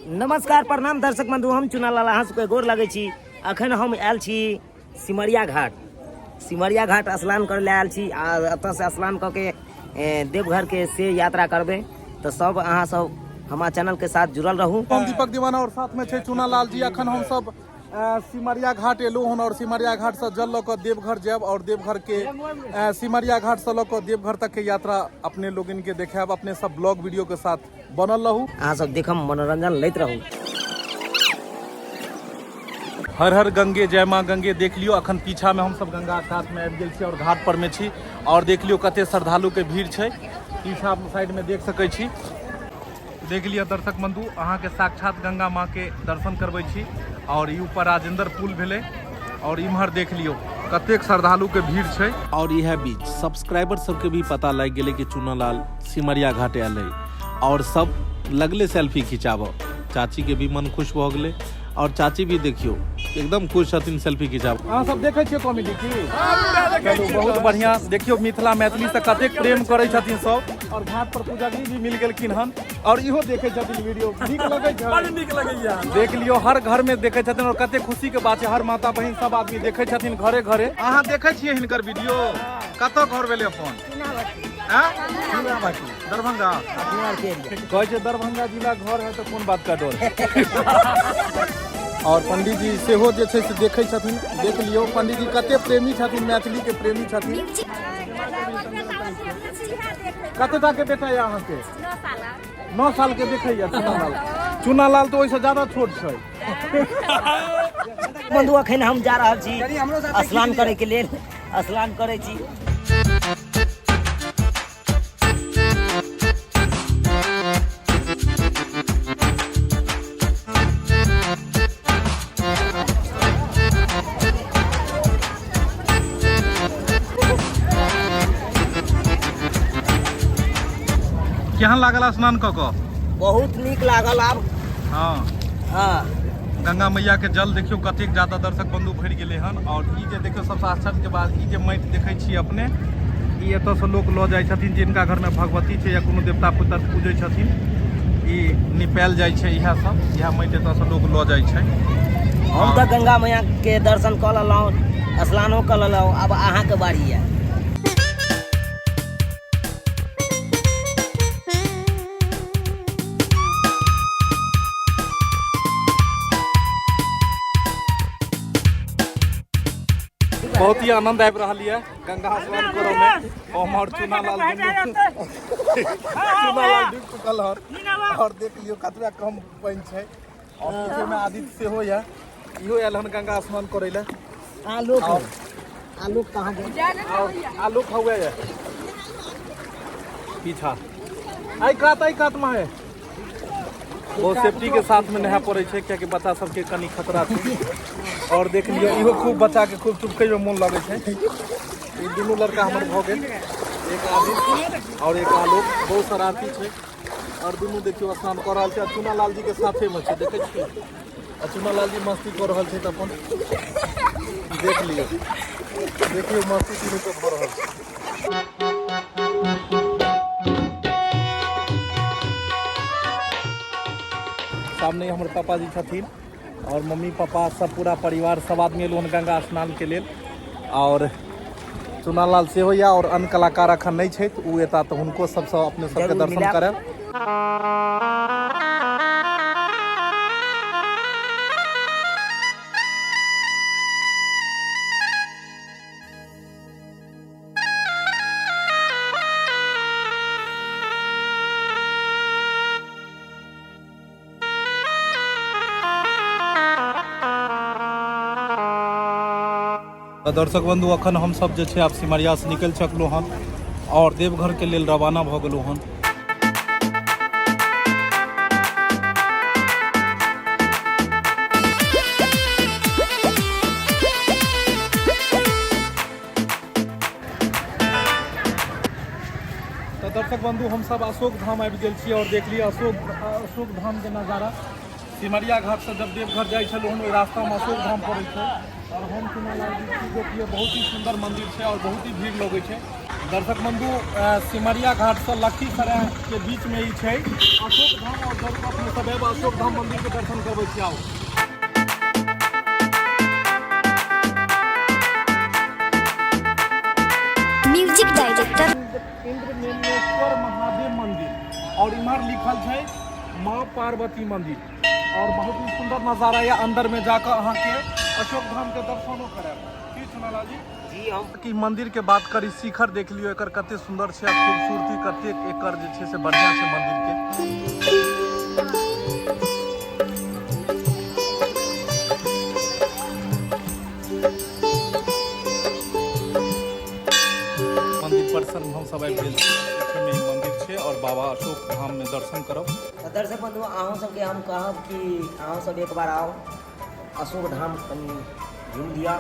नमस्कार प्रणाम दर्शक बंधु, हम चुनालाल अहाँ सबके गोर लगै छी। अखन हम आयल छी सिमरिया घाट स्नान करे आयल छी। एतऽ से स्नान कऽ के देवघर के से यात्रा करबे। तो सब अहाँ सब हमारा चैनल के साथ जुड़ल रहू। हम दीपक दीवाना और साथ में चुनालाल जी। अखन हम सब सिमरिया घाट एलू हन और सिमरिया घाट से जल लऽ देवघर जायब और देवघर के सिमरिया घाट से लऽ देवघर तक के यात्रा अपने लोगन के देखाब। अपने सब ब्लॉग वीडियो के साथ बनल रहू। अहाँ सब देखम, मनोरंजन लैत रहू। हर हर गंगे जय माँ गंगे देख लियो। अखन पीछा में हम सब गंगा घाट में आबि गेल छी और घाट पर में छी और देख लियो कते श्रद्धालु के भीड़ छै। पीछा साइड में देख सकै छी। देख लिया दर्शक बंधु, अहाँ के साक्षात गंगा माँ के दर्शन करबै छी। और ई ऊपर राजेंद्र पुल भेले और इम्हर देख लियो कतेक श्रद्धालु के भीड़ छै। और यह बीच सब्सक्राइबर सबके भी पता लग गेले कि चुनालाल सिमरिया घाट आयल और सब लगले सेल्फी खिंचाबो। चाची के भी मन खुश भ गेले और चाची भी देखियो एकदम खुश छथिन सेल्फी खिंचाबो। अहाँ सब देखे छियै कॉमेडी की? चलू बहुत बढ़िया। देखियो मिथिला मैथिली से कतेक प्रेम करे छथिन सब। और घाट पर पूजारी भी मिल गेलखिन हन और इहो देखे छथिन वीडियो। नीक लगे छै, बड़ नीक लगैया। देख लियो हर घर में देखे छथिन और कते खुशी के बात है। हर माता बहन सब आदमी देखे छथिन घरे घरे। अहाँ देखे छियै हिनकर वीडियो? कतऽ घर भेले अपन? दरभंगा। कहे छै दरभंगा जिला घर है तो कोन बात का डर। और पंडित जी सेहो जे छै से देखे छथिन। देख लियो पंडित जी कते प्रेमी छथिन, मैथिली के प्रेमी छथिन। कतेटा के बेटा है अहाँ के? 9 साल के देखैया चुनालाल। चुनालाल तो ओइसे ज्यादा छोट छै। बंधु अखन हम जा रहल छी स्नान करे के लेल। स्नान करे छी। केहन लागल स्नान कऽ कऽ? बहुत नीक लागल। आब हाँ गंगा मैया के जल देखियो कतेक ज्यादा दर्शक बंधु भरि गेले हन। और ई जे देखियो सबसे आश्चर्य के बात, ई जे माटि देखै छी अपने, ई एतऽ से लोक लऽ जाइ छथिन जिनका घर में भगवती छै या कोनो देवता पुत्र पूजै छथिन। ई निपायल जाइ छै। इएह सब इएह माटि एतऽ से लोक लऽ जाइ छै। हम तऽ गंगा मैया के दर्शन कऽ लेलहुँ, स्नानो कऽ लेलहुँ। अब अहाँ के बारी है। बहुत ही आनंद आबि रहल है गंगा स्नान करे में। और चुनालाल डूबि चुकल हन और देख लियो कतरा कम पानि छै। और पीछे में आदित्य सेहो या इहो आयल हन गंगा स्नान करे ले। आलोक कहाँ गए? आलोक हुए है पीछा। आई कात में है। बहुत सेफ्टी के साथ में नहा पड़े छै क्या बच्चा सबके कनी खतरा छै। और देख लियो इहो खूब बच्चा के खूब चुपके में मन लगे छै। ई दुनू लड़का हमर भ गेल, एक आदित्य और एक आलोक। बहुत शरारती छै और दुनू देखियो स्नान कर रहल छै। चुनालाल जी के साथे में छै, देखे छियै। चुनालाल जी मस्ती कर रहल छै त अपन देख लियो। देखियो मस्ती तीनों के भ रहल छै। सामने हमर पापा जी छथिन और मम्मी पापा सब पूरा परिवार सब आदमी एलहुँ गंगा स्नान के लेल। और चुनालाल सेहो या और अन्य कलाकार अखन नहीं छै, उ एता तो हुनको सबसे अपने सबके दर्शन करब। दर्शक बंधु अखन हम सब जे छै आब सिमरिया से निकल सकलहुँ हन और देवघर के लेल रवाना भ गेलहुँ हन। तो दर्शक बंधु हम सब अशोक धाम आबि गेल छी और देख लिय अशोक धाम के नजारा। सिमरिया घाट से जब देवघर जाइ छलहुँ हन ओहि रास्ता में अशोक धाम पड़ै छै। और हम चुनालाल जी देखिए बहुत ही सुंदर मंदिर है और बहुत ही भीड़ लगे छै। दर्शक बंधु सिमरिया घाट से लखीसराय के बीच में ही छै अशोक धाम, और जरूर अपने सब एब अशोक धाम मंदिर के दर्शन करबै छी। आओ म्यूजिक डायरेक्टर इंद्रमेलेश्वर महादेव मंदिर, और इधर लिखल है माँ पार्वती मंदिर, और बहुत ही सुंदर नजारा है। अंदर में जाकर अहाँ के अशोक धाम के दर्शनों करायब। की सुनाला जी जी हम कि मंदिर के बात करी, शिखर देख लियो एकर कते सुंदर छै, खूबसूरती कते एकर जे छै से बढ़िया छै मंदिर के। मंदिर परिसर में हम सब आबि गेल छी, पीछे में ई मंदिर छै और बाबा अशोक धाम में दर्शन करब। तो दर्शक बंधु अहूँ सबके हम कहब कि अहूँ सब एक बार आओ अशोक धाम कनी घूम लिया,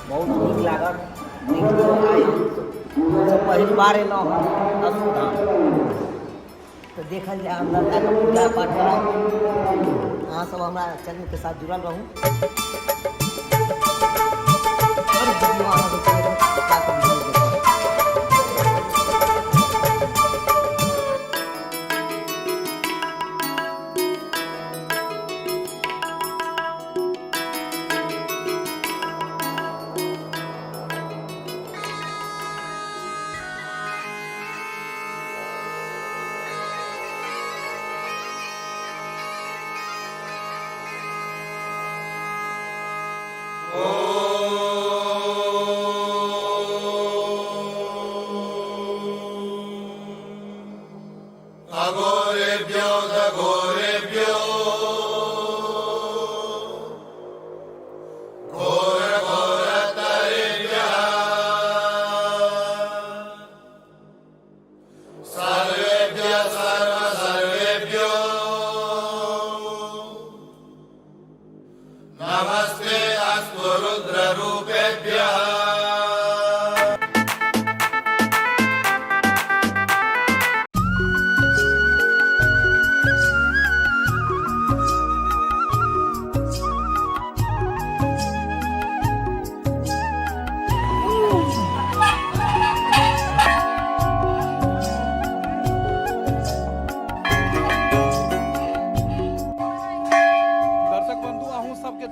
बहुत नीक लागत। पहली बार अयलहुँ हम अशोक धाम, तो देखल जाए अंदर जाकर पूजा पाठ करब। अहाँ सब हमारा चैनल के साथ जुड़ल रहूँ। और वीडियो अहाँ सबके जाकर वीडियो देखब।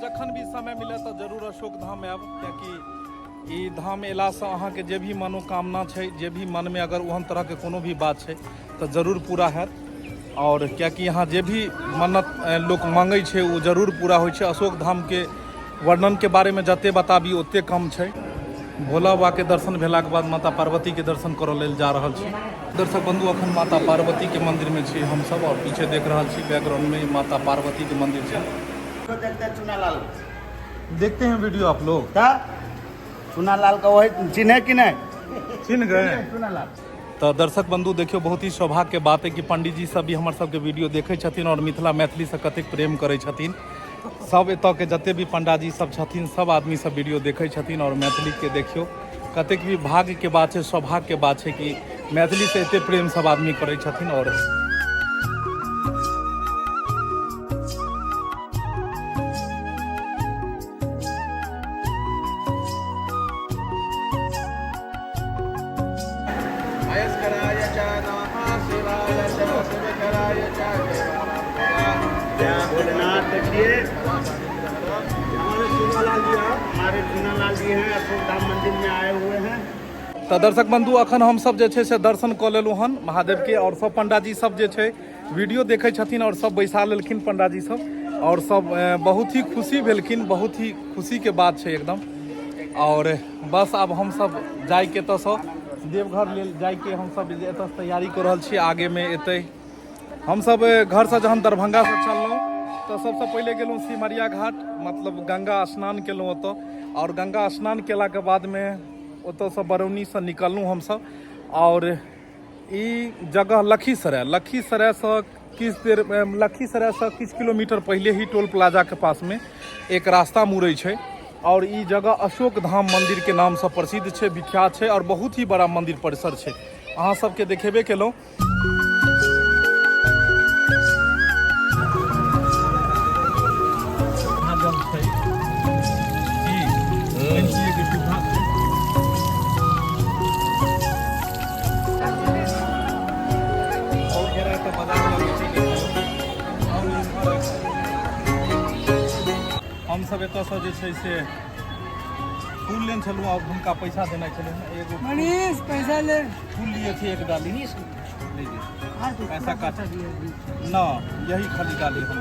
जखन भी समय मिले तो जरूर अशोक धाम आब, कियाकि ई धाम अयलासँ अहाँके जे भी मनोकामना छै, जे भी मन में अगर ओहन तरह के कोनो भी बात छै तो जरूर पूरा हैत। और कियाकि यहाँ जे भी मन्नत लोग मांगै छै वो जरूर पूरा होइ छै। अशोक धाम के वर्णन के बारे में जते बताबी ओते कम छै। भोला बाबा के दर्शन भेला के बाद माता पार्वती के दर्शन करऽ लेल जा रहल छी। दर्शक बंधु अखन माता पार्वती के मंदिर में छी हम सब, और पीछे देख रहल छी बैकग्राउंड में माता पार्वती के मंदिर छै। चुनालाल देखते हैं वीडियो आप लोग। चुनालाल का वही चिन्ह कि नहीं? चिन्ह गए चुनालाल। तो दर्शक बंधु देखियो, बहुत ही सौभाग्य के बात है कि पंडित जी सब भी हमारे सबके वीडियो देखे छथिन और मिथिला मैथिली से कतेक प्रेम करे छथिन। सब एतऽ के जते भी पंडाजी सब छथिन, सब आदमी सब वीडियो देखे छथिन और मैथिली के देखियो कतेक भी भाग्य के बात है, सौभाग्य के बात है कि मैथिली से एते प्रेम सब आदमी करे छथिन। और भोलेनाथ देखिए, हमारे चुनालाल जी हैं, अशोक धाम मंदिर में आए हुए हैं। तो दर्शक बंधु अखन हम सब जे छै से दर्शन कऽ लेलहुँ हन महादेव के, और सब पंडाजी सब जे छै वीडियो देखे छथिन और सब बैसा लेलखिन पंडाजी सब, और सब बहुत ही खुशी भेलखिन। बहुत ही खुशी के बात छै एकदम। और बस अब हम सब जाय के एतऽ सँ देवघर लेल जाय के हम सब एतऽ तैयारी कऽ रहल छी। आगे में एतै हम सब घर से जहन दरभंगा से चललहुँ तो सबसे पहले गेलहुँ सिमरिया घाट, मतलब गंगा स्नान केलहुँ ओतऽ, और गंगा स्नान केला के बाद में ओतऽ से बरौनी से निकललहुँ हम सब। और ई जगह लखीसराय से किछु किलोमीटर पहले ही टोल प्लाजा के पास में एक रास्ता मुड़ै छै। और ई जगह अशोक धाम मंदिर के नाम से प्रसिद्ध छै, विख्यात छै, और बहुत ही बड़ा मंदिर परिसर छै। अहाँ सबके देखेबे केलहुँ। सब एतऽ से जे छै से फूल लेन छलहुँ और हुनका पैसा देना छलै एगो मनीष पैसा ले। फूल लिए थे एक डाली लीजिए पैसा काट ना यही खाली डाली हम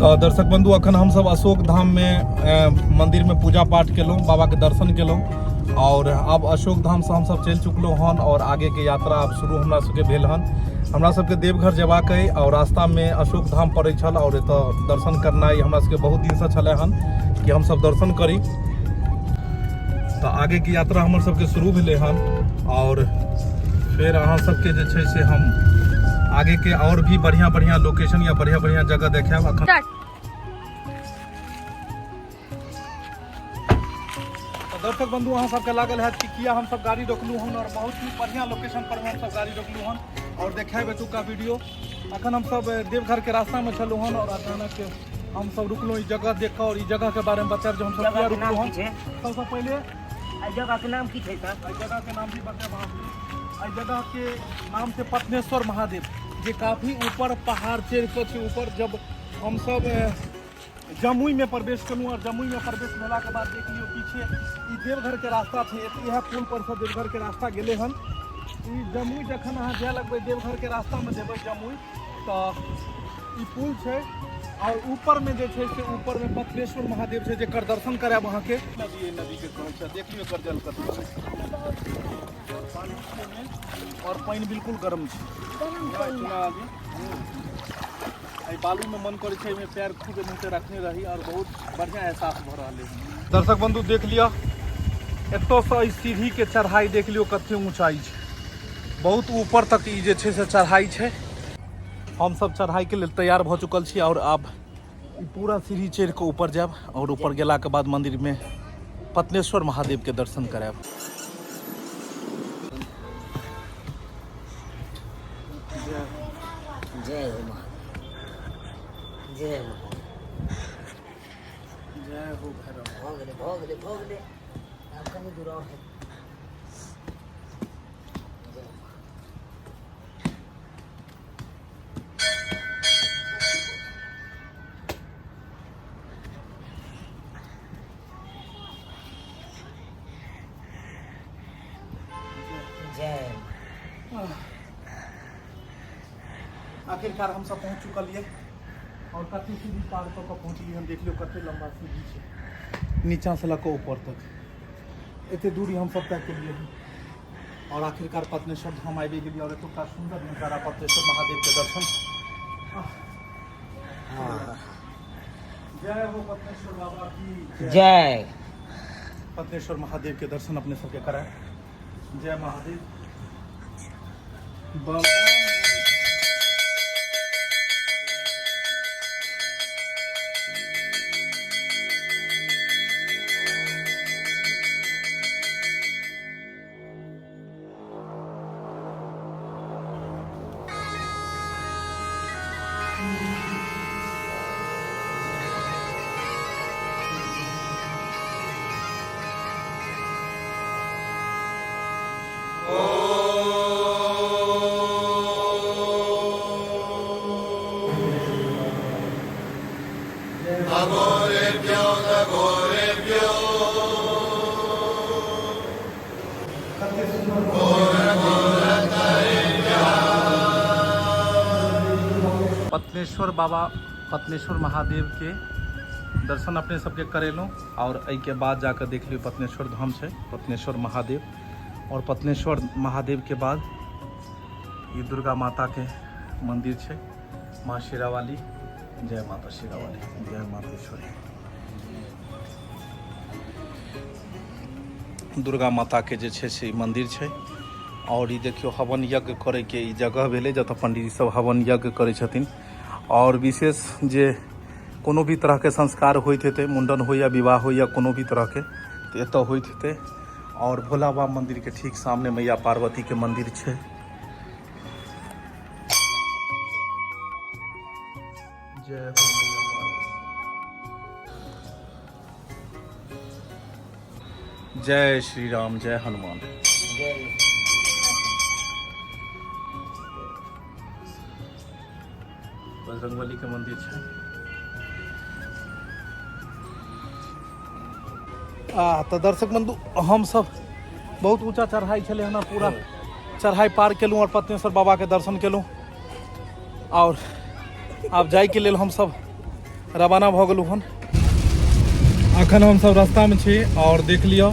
तो दर्शक बंधु अखन हम सब अशोक धाम में मंदिर में पूजा पाठ केलहुँ बाबा के दर्शन केलहुँ और अब अशोक धाम से हम सब चलि चुकलहुँ हन और आगे के यात्रा अब शुरू हमरा सबके भेल हन। हमरा सबके देवघर जेबाक अइ और रास्ता में अशोक धाम पड़ै छल और एतऽ दर्शन करनाइ हमरा सबके बहुत दिन से छलै हन कि हम सब दर्शन करी। तो आगे की यात्रा हमर सबके शुरू भेलै हन और फिर अहाँ सबके जे छै से हम आगे के और भी बढ़िया बढ़िया लोकेशन या बढ़िया बढ़िया जगह देखाब। अखन दर्शक बंधु अहाँ सबके लागल है कि किया हम सब गाड़ी रोकलू हन और बहुत ही बढ़िया लोकेशन पर हम सब गाड़ी रोकलू हन और देखाब एतुका वीडियो। अखन हम सब देवघर के रास्ता में छलू हन और अचानक हम सब रुकलू ई जगह देख कर और ई जगह के बारे में बताब जे हम सब किया रुकलू हन। सबसे पहले एहि जगह के नाम की छै सर? एहि जगह के नाम भी बताब अहाँ। एहि जगह के नाम से पत्नेश्वर महादेव जे काफी ऊपर पहाड़ चढ़ के छै ऊपर। जब हम सब जमुई में प्रवेश करूँ और जमुई में प्रवेश भेला के बाद देख लियो पीछे ई देवघर के रास्ता छै। यह पुल पर से देवघर के रास्ता गेले हन। ई जमुई जखन अहाँ जाय लगबै देवघर के रास्ता में जेबै जमुई तो ई पुल छै और ऊपर में जे छै से ऊपर में पत्नेश्वर महादेव छै जेकर दर्शन करायब अहाँ के। नदी के कहै छै देख लियो कर जल कत और पानी बिल्कुल गर्म छै। बालू में मन करे छै में पैर खूब नीचे रखने रही और बहुत बढ़िया एहसास भ रहा है। दर्शक बंधु देख लिया एतऽ से सीढ़ी के चढ़ाई देख लियो कते ऊंचाई छै। बहुत ऊपर तक ई जे छै से चढ़ाई छै। हम सब चढ़ाई के लिए तैयार भ चुकल छी और अब ई पूरा सीढ़ी चढ़ के ऊपर जाब और ऊपर गेला के बाद मंदिर में पत्नेश्वर महादेव के दर्शन करायब। जय हो महादेव, जय हो जय हो भैरव। भो गेले अब कनी दूर और है। जय आखिरकार हम सब पहुंच चुकल है और कते सीढ़ी पार कऽ के पहुँचली हम। देख लियो कते लंबा सीढ़ी छै नीचा से लऽ ऊपर तक एते दूरी हम सब तय केलिए और आखिरकार पत्नेश्वर धाम आबि गेलिए और एतुका सुंदर नजारा पत्नेश्वर महादेव के दर्शन। जय हो पत्नेश्वर बाबा की जय। पत्नेश्वर महादेव के दर्शन अपने सबके कराए। जय महादेव बाबा। पत्नेश्वर बाबा पत्नेश्वर महादेव के दर्शन अपने सबके करेलूँ और एहि के बाद जाकर देख लियो पत्नेश्वर धाम छै पत्नेश्वर महादेव। और पत्नेश्वर महादेव के बाद ये दुर्गा माता के मंदिर छै माँ शेरावाली। जय माता शेरावाली, जय मातेश्वरी। दुर्गा माता के जे छै से मंदिर छै और ये देखियो हवन यज्ञ करे के ई जगह भेले जतऽ पंडित जी सब हवन यज्ञ करे छथिन। और विशेष जे कोनो भी तरह के संस्कार होइत हेतै मुंडन हो या विवाह हो या कोनो भी तरह के तो एतऽ होइत हेतै। और भोला बाबा मंदिर के ठीक सामने मैया पार्वती के मंदिर छै। जय हो मैया पार्वती। जय श्री राम, जय हनुमान। बजरंगबली के मंदिर है। तो दर्शक बंधु हम सब बहुत ऊंचा चढ़ाई चले हना, पूरा चढ़ाई पार केलूँ और पत्नेश्वर बाबा के दर्शन केलूँ और आब जाय के लेल हम सब रवाना भ गेलूँ हन। अखन हम सब रास्ता में छी और देख लियो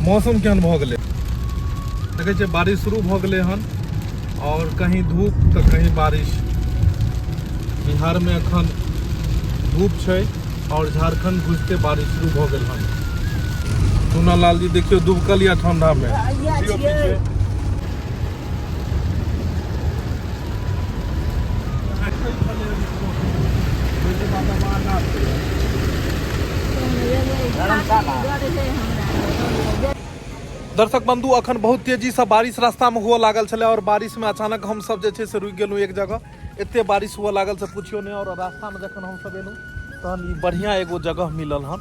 मौसम केहन भ गेलै। देखै छियै बारिश शुरू भ गेलै हन और कहीं धूप तो कहीं बारिश। बिहार में अखन धूप छै और झारखंड घुसते बारिश शुरू भ गेल हन। सोना लाल जी देखियो डूबकल या ठंडा में। दर्शक बंधु अखन बहुत तेजी से बारिश रास्ता में हुआ लागल छले और बारिश में अचानक हम सब जे छै से रुक गेलू एक जगह। एते बारिश हुआ लागल से पूछियो नहीं और रास्ता में जखन हम सब एलू तहन ई बढ़िया एगो जगह मिलल हन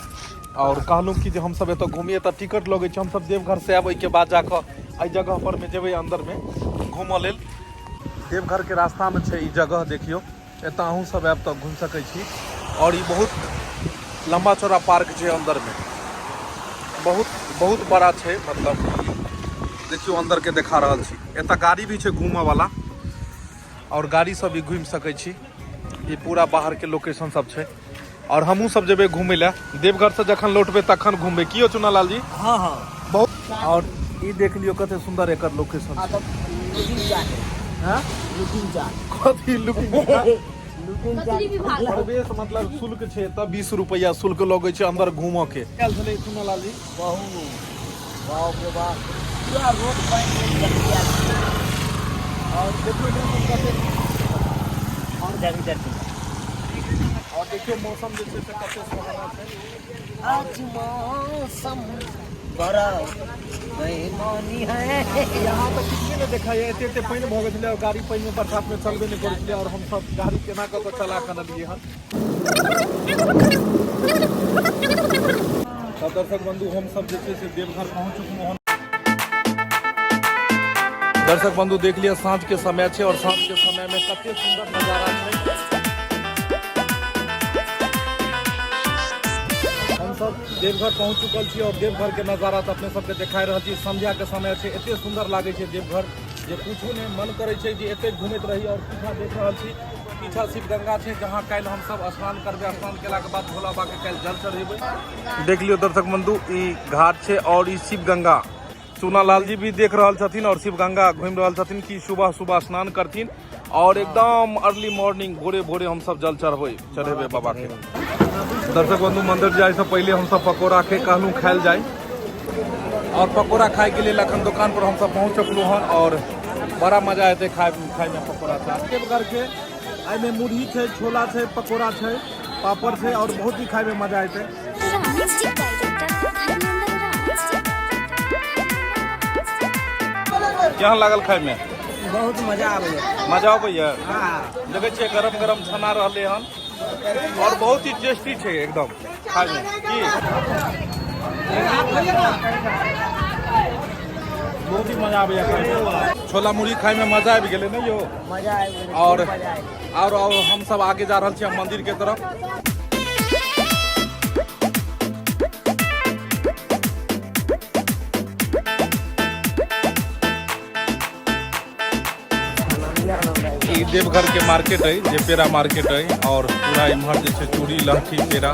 और कहलूँ कि जे हम सब एतऽ घूमिए तऽ टिकट लगे छै। हम सब देवघर से आब के बाद जाकर एहि जगह पर में जेबै अंदर में घूमऽ लेल। देवघर के रास्ता में छै ई जगह, देखियो एतऽ अहूँ सब आब तऽ घूम सकै छी और ई बहुत लंबा चौड़ा पार्क छै अंदर में, बहुत बड़ा छै। मतलब देखियो अंदर के देखा रहल छी। एतऽ गाड़ी भी छै घूमऽ वाला और गाड़ी सब भी घूम सकै छी। ये पूरा बाहर के लोकेशन सब छै और हमहूँ सब जेबै घूमय लए। देवघर से जखन लौटबै तखन घूमबै। की हो चुना लाल जी? हाँ हाँ बहुत। और ई देख लियो कते सुंदर एकर लोकेशन छै। हाँ कथी लुकिंग प्रवेश मतलब शुल्क छै तब 20 रुपया शुल्क लगे छै अंदर घूमऽ के। आयल छलै सुना लाल जी? बाप रे बाप, पूरा रोड और देखियो कते और जल्दी और देखियो मौसम जे छै से कते सुहाना छै। आज मौसम बड़ा बेईमानी है। यहाँ तक कितने ने देखा है एते पानि भऽ गेल छलै और गाड़ी पानि में बरसात में चलबे नहीं करै छलै और हम सब गाड़ी केना कऽ के चला के अनलियै हन। तो दर्शक बंधु हम सब जे छै से देवघर पहुँच चुकलहुँ हन। दर्शक बंधु देख लिया साँझ के समय छै और साँझ के समय में कते सुंदर नजारा छै। हम सब देवघर पहुँच चुकल छी और देवघर के नजारा तो अपने सबके देखा रहल छी। संध्या के समय छै, एते सुंदर लागे छै देवघर जे पूछू नहीं। मन करे छै जे एते घूमैत रही। और पीछा देख रहल छी, पीछा शिव गंगा छै जहाँ काल्हि हम सब स्नान करबै। स्नान केला के बाद भोला बाबा के काल्हि जल चढ़ेबै। देख लियो दर्शक बंधु ई घाट छै और ई शिव गंगा। चूना लाल जी भी देख रहल छथिन और शिव गंगा घूम रहल छथिन कि सुबह सुबह स्नान करथिन और एकदम अर्ली मॉर्निंग भोरे भोरे हम सब जल चढ़ेबै बाबा के। दर्शक बंधु मंदिर जाए से पहले हम सब पकौड़ा के कहलूँ खायल जाए और पकौड़ा खाए के लिए अखन दुकान पर हम सब पहुँच चुकलूँ हन और बड़ा मजा एते खाए में पकौड़ा करके। आई में मुरही छै, छोला छै, पकौड़ा छै, पापड़ छै और बहुत ही खाए में मजा एते। केहन लागल खाए में? बहुत मजा आबैया। मजा आबैया? हाँ देखे छियै गरम गरम छना रहले हन और बहुत ही टेस्टी छै एकदम खाए में। की बहुत ही मजा आबैया खाए में। छोला मुरही खाए में मजा आबि गेलै ने यो? मजा आबि और हम सब आगे जा रहल छी मंदिर के तरफ। ई देवघर के मार्केट है जे पेड़ा मार्केट है और पूरा इम्हर जे चूड़ी लहठी पेड़ा।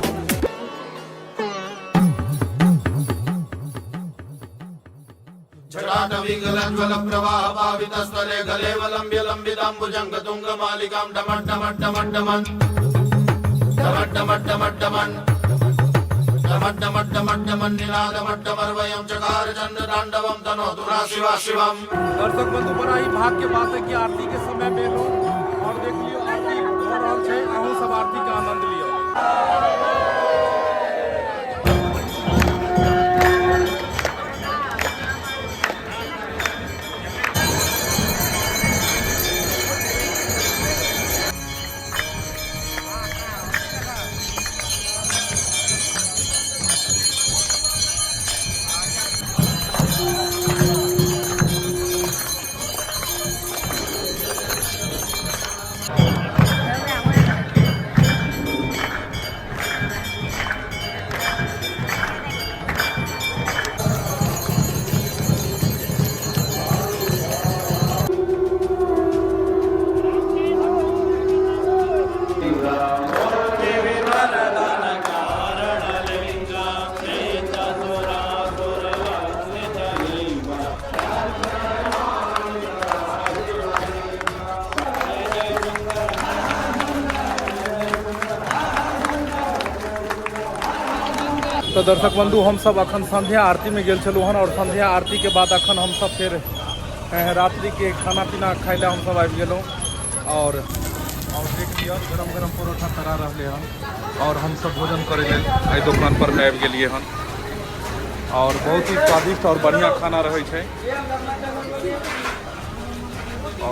दर्शक बंधु बड़ा ही भाग्य के बात है कि आरती के समय में लोग और देख लियो आरती हो रहल छै। अहूँ सब आरती का आनंद लियो। तो दर्शक बंधु हम सब अखन संध्या आरती में गेल छलहुँ हन और संध्या आरती के बाद अखन हम सब फिर रात्रि के खाना पीना खाए ला हम सब आबि गेलहुँ और देख लिअ गरम गरम परोठा तरा रहले हन और हम सब भोजन करे लेल एहि दुकान पर में आबि गेलिए हन और बहुत ही स्वादिष्ट और बढ़िया खाना रहे छै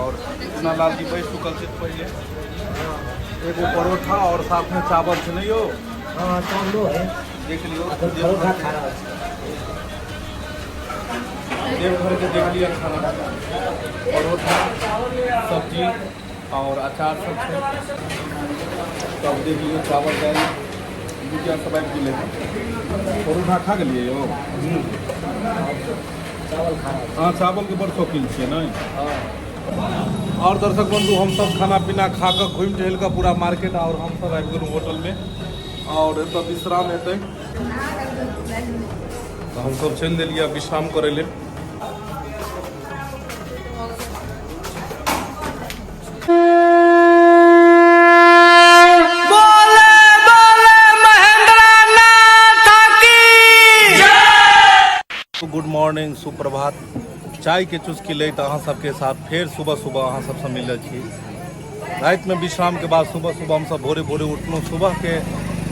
और इतना लाल जी बैठ चुकल छै पहले एगो परोठा और साथ में चावल छै नहीं यो हाँ चावलो है देख लियो परोठा खा रहा है देवघर के देख लिया खाना परोठा सब्जी और अचार सब है तब देख लियो चावल दाल भुजिया सब आबि गेलै परोठा खा गेलिए यो चावल खा रहा हाँ चावल के बड़ शौकीन छियै नहीं और दर्शक बंधु हम सब खाना पीना खा कर घूम टहल कर पूरा मार्केट और हम सब आबि गेलहुँ होटल में और एतऽ विश्राम हेतै तो हम सब चलि देलिए विश्राम करे लेल गुड मॉर्निंग सुप्रभात चाय के चुस्की ले तो अहाँ सबके साथ फिर सुबह सुबह अहाँ सबसे मिलल छी रात में विश्राम के बाद सुबह सुबह हम सब भोरे भोरे उठलहुँ सुबह के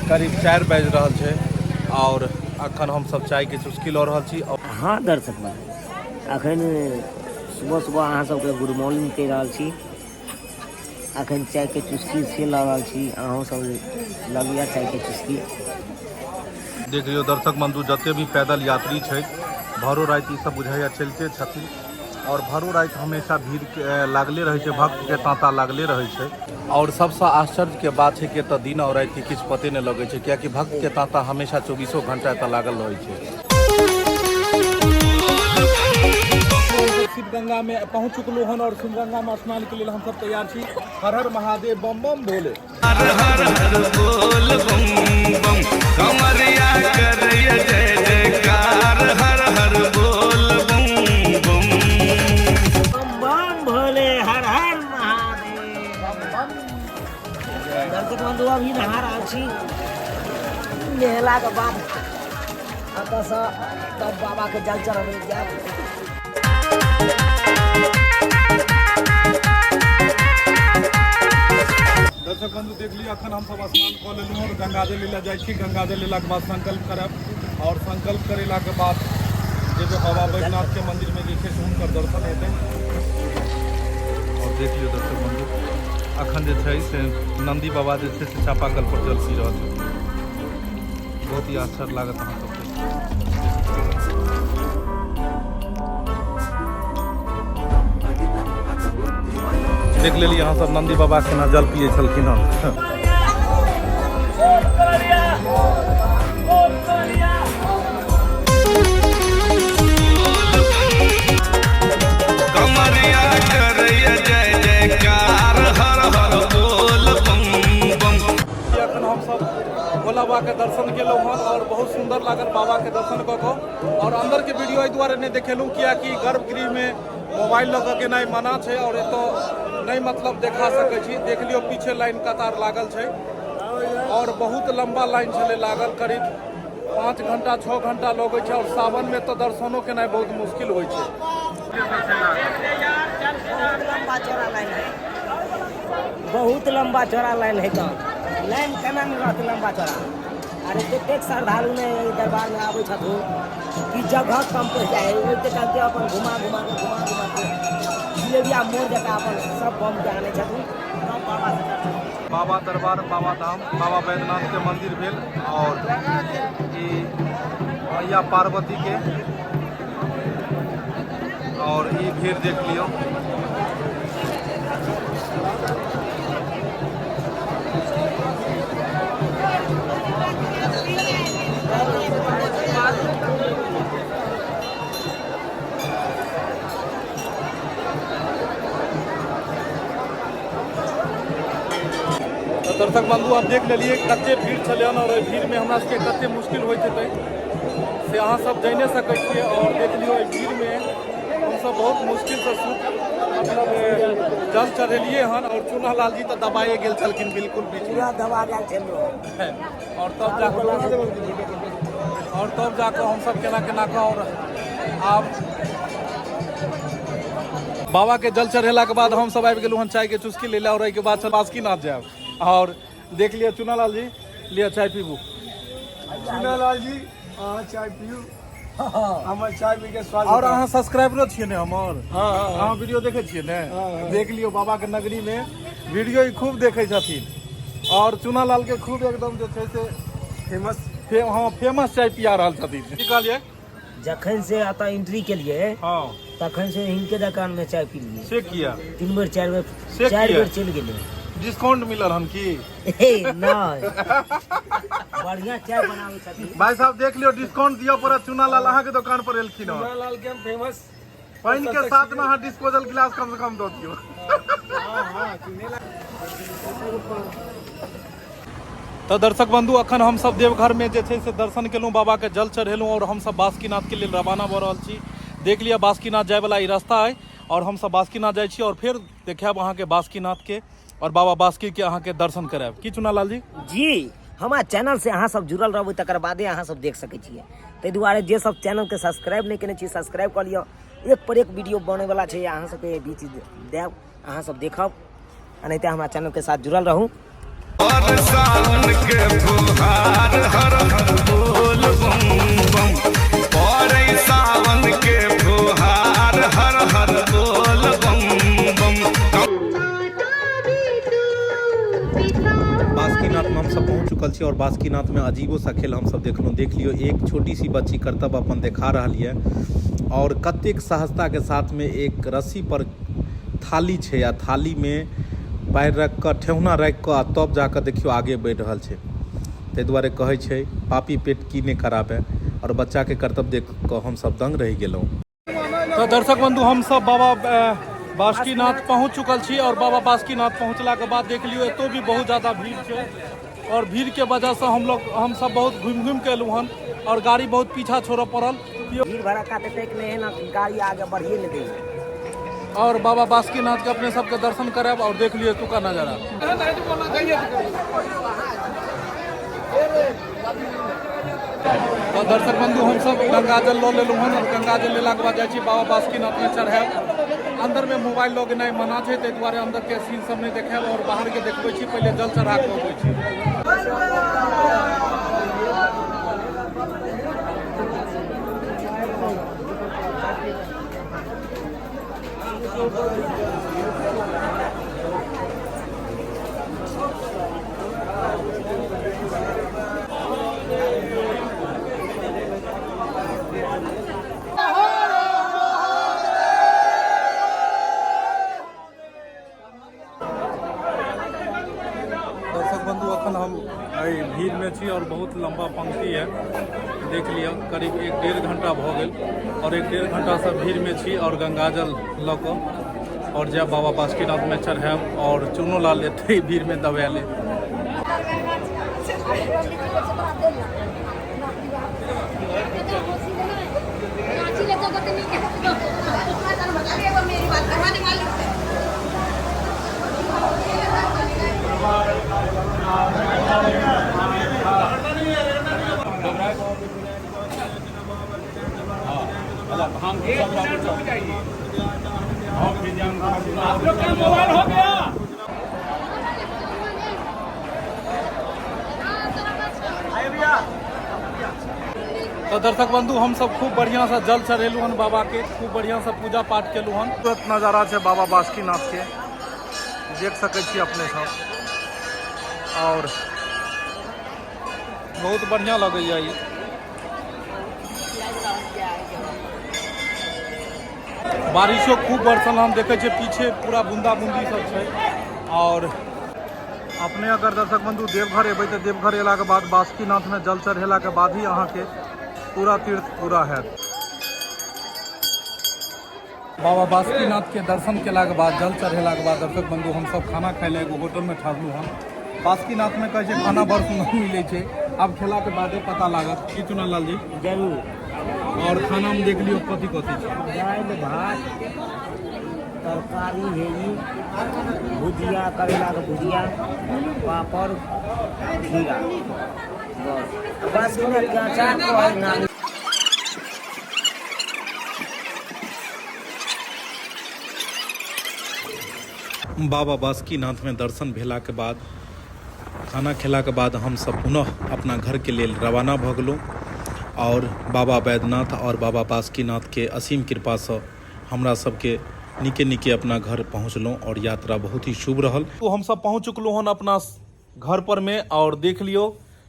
करीब 4 बाजि रहल छै और अखन हम सब चाय के चुस्की लऽ रहल छी हाँ दर्शक भाई अखन सुबह सुबह अहाँ सबके गुड मॉर्निंग कहि रहल छी अखन चाय के चुस्की से लऽ रहल छी अहूँ सब लऽ लिअ चाय के चुस्की देख लियो दर्शक बंधु जते भी पैदल यात्री छै भरो राति सब बुझाइया चलते छथिन और भरो राति हमेशा भीड़ लागले रहे छै भक्त के तांता लागले रहे छै और सबसे आश्चर्य के बात है कि दिन और राति के किछु पते नहीं लगे छै कियाकि भक्त के तांता हमेशा 24 घंटा एतऽ लागल रहे छै शिव गंगा में पहुंच चुकलो हन और शिव गंगा में स्नान के लिए हम सब तैयार छी हर हर महादेव बम बम भोले हर हर हर बोल बम बम कमरिया करैया जय जयकार हर हर बोल बम बम बम बम भोले हर हर महादेव दर्शक बंधु अभी नहा रहल छी नहेला के बाद अतः से तब बाबा के जल चढ़ाबै जायब दर्शक बंधु देख लिया अखन हम सब स्नान कऽ लेलहुँ और गंगाजल ले जाइ छी गंगाजल लेला के बाद संकल्प करब और संकल्प करेला के बाद जेबै बाबा बैद्यनाथ के मंदिर में जे छै से हुनकर दर्शन हेतै और देख लियो दर्शक बंधु अखन जे छै से नंदी बाबा जे छै से चापाकल पर जल पी रहल छै बहुत ही आश्चर्य लागत अहाँ सबके देख लेलिए यहाँ सब नंदी बाबा के ना जल पिए छलखिन हँ कमरिया करैया जय जयकार हर हर बोल बम बम अखन हम सब भोला बाबा के दर्शन केलहुँ हन और बहुत सुंदर लागल बाबा के दर्शन कऽ कऽ और अंदर के वीडियो एहि दुआरे नहीं देखेलहुँ कियाकि गर्भगृह में मोबाइल लऽ कऽ गेनाइ मना छै और एतऽ नहीं मतलब देखा सकै छी देख लियो पीछे लाइन कतार लागल छै और बहुत लंबा लाइन छलै लागल करीब 5 घंटा 6 घंटा लगै छै और सावन में तो दर्शनो केनाइ बहुत मुश्किल होइ छै बहुत लंबा चौड़ा लाइन है तो लाइन केना में रहत लंबा चौड़ा अरे कतेक श्रद्धालु ने दरबार में आबै छथुन कि जगह कम पड़ जाए ओते चलते अपन घुमा के जिलेबिया मोड़ जका अपन सब बम के आने छथुन बाबा दरबार बाबा धाम बाबा बैद्यनाथ के मंदिर भेल और ई मैया पार्वती के और ई भीड़ देख लियो दर्शक बंधु आप देख लीजिए कते भीड़ चले और भीड़ में हमरा सबके कते मुश्किल होइत हेतै से अहाँ सब जाने सकै छियै और देख लियो भीड़ में हम सब बहुत मुश्किल से मतलब जल चढ़ेलिए हन और चूना लाल जी तो दबाए गेल छलखिन बिल्कुल बीच में पूरा दबा गेल छल और तब जाकर और तब जाकर हम सब केना केना का। और आब बाबा के जल चढ़ेला के बाद हम सब आबि गेलहुँ हन चाय के चुस्की ले और एहि के बाद चल बासुकीनाथ जायब। और देख लिया चुनालाल जी, लिया चाय पीबू। चुनालाल जी अहाँ चाय पियू, हमर चाय पी के स्वाद। और अहाँ सब्सक्राइबरो छियै ने हमर? अहाँ वीडियो देखै छियै ने? देख लियो बाबा के नगरी में वीडियो ही खूब देखै छथिन। और चुनालाल के खूब एकदम जे छै से फेमस चाय पिया रहल छथिन। की कहलियै? जखन से आता एंट्री के लिए हाँ तखन से हिनके दुकान में चाय पी लिए। से किया 3 बेर 4 बेर से 4 किया? बेर चल गेले। डिस्काउंट मिलल हन की? नहीं बढ़िया चाय बनावे छथिन भाई साहब देख लियो, डिस्काउंट दिया पड़त। चुनालाल अहाँ के दुकान पर एलखिन हन। चुनालाल के हम फेमस पानी के साथ में अहाँ डिस्पोजल गिलास कम से कम दो दियो। तो दर्शक बंधु अखन हम सब देवघर में जे छै से दर्शन केलहुँ, बाबा के जल चढ़ेलहुँ और हम सब बासुकीनाथ के लिए रवाना भऽ रहल छी। देख लिया बासुकीनाथ जाय वाला ई रास्ता है और हम सब बासुकीनाथ जाइ छी और फिर देखायब अहाँ के बासुकीनाथ के और बाबा बासुकी के अहाँ के दर्शन करायब। की चुनालाल जी? जी हमारा चैनल से अहाँ सब जुड़ल रहबै तकर बादे अहाँ सब देख सकै छियै। ताहि दुआरे जे सब चैनल के सब्सक्राइब नहीं केने छी सब्सक्राइब कर लिअ। एक पर एक वीडियो बने वाला छै, अहाँ सबके बीच देब, अहाँ सब देखब। नहीं तो हमारा चैनल के साथ जुड़ल रहूँ। और सावन के फुहार हर हर बोल बम बम। और सावन के फुहार हर हर बोल बम बम। बासुकीनाथ में हम सब पहुंच चुकल छी और बासुकीनाथ में अजीबो सा खेल हम सब देखलहुँ। देख लियो एक छोटी सी बच्ची कर्तव्य अपन देखा रही है और कतेक सहजता के साथ में एक रस्सी पर थाली छै या थाली में पैर रख कऽ ठेहुना राखि कऽ तब जाकर देखियो आगे बढ़ि रहल छै। ताहि दुआरे कहै छै पापी पेट की नहि कराबे और बच्चा के कर्तव्य देख कऽ हम सब दंग रहि गेलहुँ। तो दर्शक बंधु हम सब बाबा बासुकीनाथ पहुँच चुकल छी और बाबा बासुकीनाथ पहुँचला के बाद देख लियो एतो भी बहुत ज़्यादा भीड़ छै और भीड़ के वजह से हम सब बहुत घूम के एलहुँ हन और गाड़ी बहुत पीछा छोड़ऽ पड़ल। भीड़ भड़का देख नहीं है ना, गाड़ी आगे बढ़िए नहीं देगी। और बाबा बासुकीनाथ के अपने सबके दर्शन करायब और देख लियो एतुका नजारा। तो दर्शक बंधु हम सब गंगाजल लऽ लेलहुँ हन और गंगाजल लेला के बाद जाइ छी बाबा बासुकीनाथ में चढ़ायब। अंदर में मोबाइल लऽ गेनाइ मना छै, ताहि दुआरे अंदर के सीन सब नहीं देखायब और बाहर के देखबै छी। पहले जल चढ़ा के अबै छी। दर्शक बंधु अखन हम भीड़ में छी और बहुत लंबा पंक्ति है। देख लिया करीब 1-1.5 घंटा भऽ गेल और 1-1.5 घंटा से भीड़ में छी और गंगाजल लऽ कऽ और जब बाबा बासुकीनाथ में चढ़ायब और चुनोलाल एते भीड़ में दबाएले। आप लोग का मोबाइल हो गया। तो दर्शक बंधु हम सब खूब बढ़िया से जल चढ़ेलू हन बाबा के, खूब बढ़िया से पूजा पाठ केलू हन। खूबसूरत नजारा छै बाबा बासुकीनाथ के, देख सकै छी अपने सब और बहुत बढ़िया लगैया। ई बारिशो खूब बरसल हम देखे छियै, पीछे पूरा बूंदा बूंदी सब छै। और अपने अगर दर्शक बंधु देवघर एबै तऽ देवघर एला के बाद बासुकीनाथ में जल चढ़ेला के बाद ही अहाँ के पूरा तीर्थ पूरा हैत। बाबा बासुकीनाथ के दर्शन केला के बाद जल चढ़ेला के बाद दर्शक बंधु हम सब खाना खाय ले एगो होटल में ठहरलू हन। बासुकीनाथ में कहै छै खाना बड़ सुन्दर मिलै छै, अब खेला के बादे पता लागत। की चुनालाल जी? जरूर। और खाना में देख लियो कथी कथी छै। दाल भात तरकारी है ये, भुजिया, करेला का भुजिया, पापड़, खीरा, बस मिनट का अचार तो है ना। बाबा बासुकीनाथ में दर्शन भेला के बाद, खाना खेला के बाद हम सब पुनः अपना घर के लिए रवाना भ गेलहुँ और बाबा बैद्यनाथ और बाबा बासुकीनाथ के असीम कृपा से हमरा सबके निके निके अपना घर पहुँचलहुँ और यात्रा बहुत ही शुभ रहल। तो हम सब पहुँच चुकलहुँ हन अपना घर पर में और देख लियो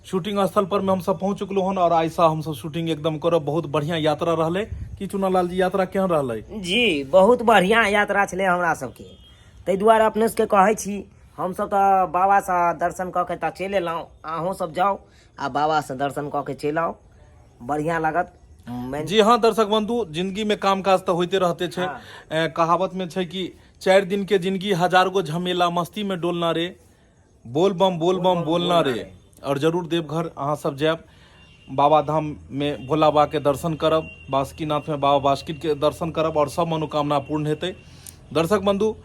शूटिंग स्थल पर में हम सब पहुँच चुकलहुँ हन और ऐसा हम सब शूटिंग एकदम करब। बहुत बढ़िया यात्रा रहले। की चुनालाल जी यात्रा केहन रहले? जी बहुत बढ़िया यात्रा छलै हमरा सबके, ताहि दुआरे अपने सबके कहै छी हम सब तो बाबा से दर्शन कऽ के तऽ चलि एलहुँ, अहूँ सब जाओ आ बाबा से दर्शन कऽ के चलि आओ, बढ़िया लागत। जी हाँ दर्शक बंधु, जिंदगी में काम काज तो होते रहते छे। कहावत में छे कि 4 दिन के जिंदगी 1000 गो झमेला, मस्ती में डोलना रे, बोल बम बोलना रे। और जरूर देवघर अहाँ सब जायब, बाबा धाम में भोला बाबा के दर्शन करब, बासुकीनाथ में बाबा बासुकी के दर्शन करब और सब मनोकामना पूर्ण हेतै। दर्शक बंधु,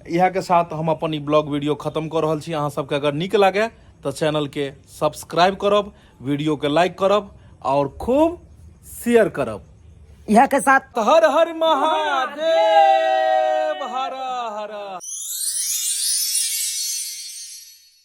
यह के साथ हम अपन ई ब्लॉग वीडियो खत्म कर रहल छी। अहाँ सबके अगर नीक लागे तो चैनल के सब्सक्राइब करब, वीडियो के लाइक करब और खूब शेयर करब। यह के साथ हर हर महादेव।